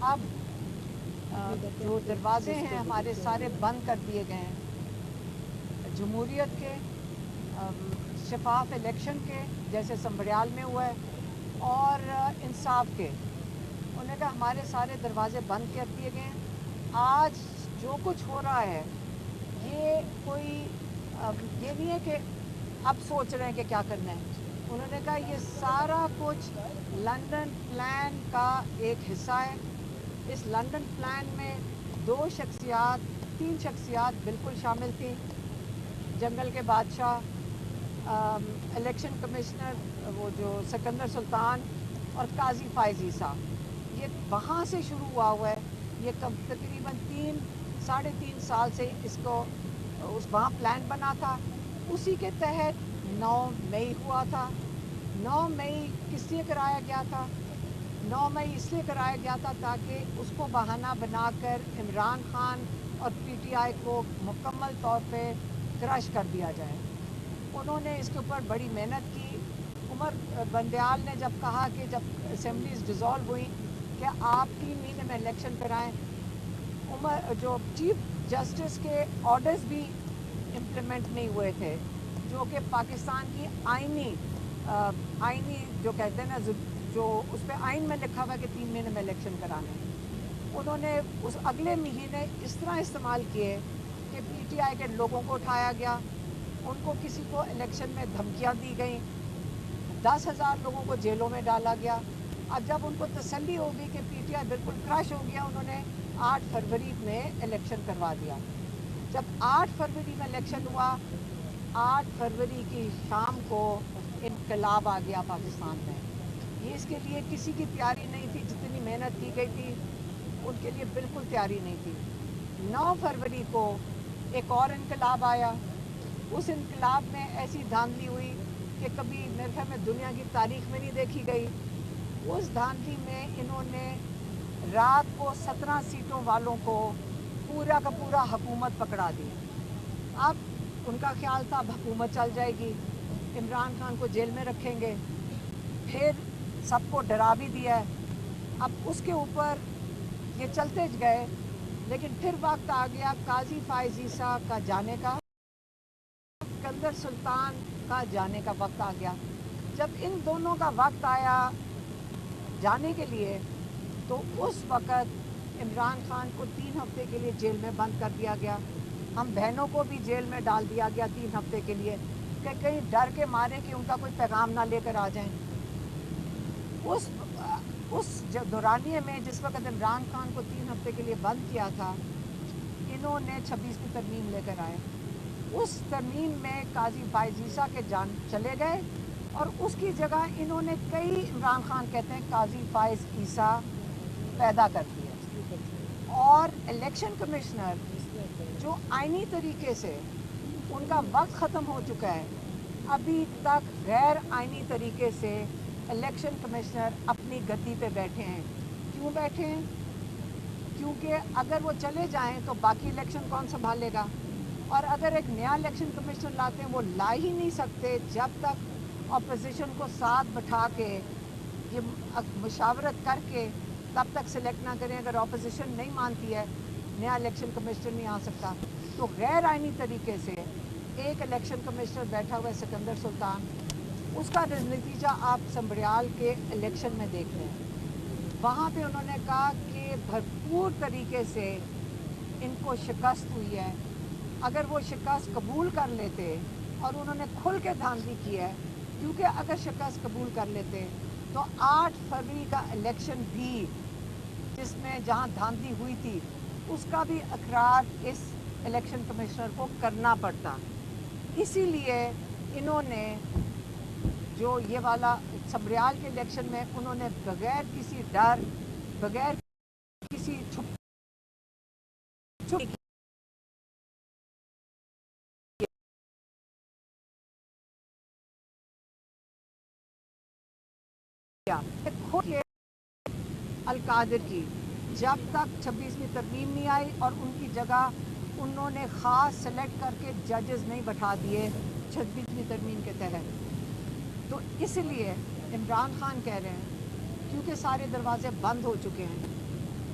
اب جو دروازے ہیں ہمارے سارے بند کر دیے گئے ہیں جمہوریت کے، شفاف الیکشن کے جیسے سنبریال میں ہوا ہے، اور انصاف کے۔ انہوں نے کہا ہمارے سارے دروازے بند کر دیے گئے ہیں۔ آج جو کچھ ہو رہا ہے یہ کوئی یہ نہیں ہے کہ اب سوچ رہے ہیں کہ کیا کرنا ہے۔ انہوں نے کہا یہ سارا کچھ لندن پلان کا ایک حصہ ہے۔ اس لندن پلان میں 3 شخصیات بالکل شامل تھیں، جنگل کے بادشاہ، الیکشن کمشنر وہ جو سکندر سلطان، اور قاضی فائز عیسیٰ۔ یہ وہاں سے شروع ہوا ہے۔ یہ تقریباً 3.5 سال سے اس کو وہاں پلان بنا تھا۔ اسی کے تحت 9 مئی ہوا تھا۔ 9 مئی کس لیے کرایا گیا تھا؟ 9 مئی اس لیے کرایا گیا تھا تاکہ اس کو بہانہ بنا کر عمران خان اور پی ٹی آئی کو مکمل طور پہ کرش کر دیا جائے۔ انہوں نے اس کے اوپر بڑی محنت کی۔ عمر بندیال نے جب کہا کہ جب اسمبلیز ڈیزالو ہوئیں کہ آپ 3 مہینے میں الیکشن کرائیں، جو چیف جسٹس کے آرڈرز بھی امپلیمنٹ نہیں ہوئے تھے، جو کہ پاکستان کی آئینی جو کہتے ہیں نا، جو اس پہ آئین میں لکھا ہوا ہے کہ 3 مہینے میں الیکشن کرانے، انہوں نے اس اگلے مہینے اس طرح استعمال کیے کہ پی ٹی آئی کے لوگوں کو اٹھایا گیا، ان کو کسی کو الیکشن میں دھمکیاں دی گئیں، 10,000 لوگوں کو جیلوں میں ڈالا گیا۔ اب جب ان کو تسلی ہو گئی کہ پی ٹی آئی بالکل کرش ہو گیا، انہوں نے 8 فروری میں الیکشن کروا دیا۔ جب 8 فروری میں الیکشن ہوا، 8 فروری کی شام کو انقلاب آ گیا پاکستان میں۔ یہ اس کے لیے کسی کی تیاری نہیں تھی، جتنی محنت کی گئی تھی ان کے لیے بالکل تیاری نہیں تھی۔ 9 فروری کو ایک اور انقلاب آیا۔ اس انقلاب میں ایسی دھاندلی ہوئی کہ کبھی میرے خیال میں دنیا کی تاریخ میں نہیں دیکھی گئی۔ اس دھاندلی میں انہوں نے رات کو 17 سیٹوں والوں کو پورا کا پورا حکومت پکڑا دی۔ اب ان کا خیال تھا اب حکومت چل جائے گی، عمران خان کو جیل میں رکھیں گے، پھر سب کو ڈرا بھی دیا ہے۔ اب اس کے اوپر یہ چلتے گئے، لیکن پھر وقت آ گیا قاضی فائز عیسیٰ کا جانے کا، سکندر سلطان کا جانے کا وقت آ گیا۔ جب ان دونوں کا وقت آیا جانے کے لیے تو اس وقت عمران خان کو 3 ہفتے کے لیے جیل میں بند کر دیا گیا۔ ہم بہنوں کو بھی جیل میں ڈال دیا گیا 3 ہفتے کے لیے کہ کہیں ڈر کے مارے کہ ان کا کوئی پیغام نہ لے کر آ جائیں۔ اس دورانیے میں جس وقت عمران خان کو 3 ہفتے کے لیے بند کیا تھا، انہوں نے 26ویں ترمیم لے کر آئے۔ اس ترمیم میں قاضی فائز عیسیٰ کے جان چلے گئے اور اس کی جگہ انہوں نے کئی عمران خان کہتے ہیں قاضی فائز عیسیٰ پیدا کر دیے، اور الیکشن کمشنر جو آئینی طریقے سے ان کا وقت ختم ہو چکا ہے، ابھی تک غیر آئینی طریقے سے الیکشن کمشنر اپنی گدی پہ بیٹھے ہیں۔ کیوں بیٹھے ہیں؟ کیونکہ اگر وہ چلے جائیں تو باقی الیکشن کون سنبھالے گا، اور اگر ایک نیا الیکشن کمشنر لاتے ہیں وہ لا ہی نہیں سکتے جب تک اپوزیشن کو ساتھ بٹھا کے یہ مشاورت کر کے تب تک سلیکٹ نہ کریں۔ اگر اپوزیشن نہیں مانتی ہے نیا الیکشن کمشنر نہیں آ سکتا۔ تو غیر آئینی طریقے سے ایک الیکشن کمشنر بیٹھا ہوا ہے سکندر سلطان، اس کا نتیجہ آپ سنبریال کے الیکشن میں دیکھ رہے ہیں۔ وہاں پہ انہوں نے کہا کہ بھرپور طریقے سے ان کو شکست ہوئی ہے۔ اگر وہ شکست قبول کر لیتے، اور انہوں نے کھل کے دھاندلی کی ہے، کیونکہ اگر شکست قبول کر لیتے تو 8 فروری کا الیکشن بھی جس میں جہاں دھاندلی ہوئی تھی اس کا بھی اقرار اس الیکشن کمشنر کو کرنا پڑتا۔ اسی لیے انہوں نے جو یہ والا سنبریال کے الیکشن میں انہوں نے بغیر کسی ڈر، بغیر کسی چھپ القادر کی، جب تک 26ویں ترمیم نہیں آئی اور ان کی جگہ انہوں نے خاص سلیکٹ کر کے ججز نہیں بٹھا دیے 26ویں ترمیم کے تحت۔ تو اس لیے عمران خان کہہ رہے ہیں کیونکہ سارے دروازے بند ہو چکے ہیں،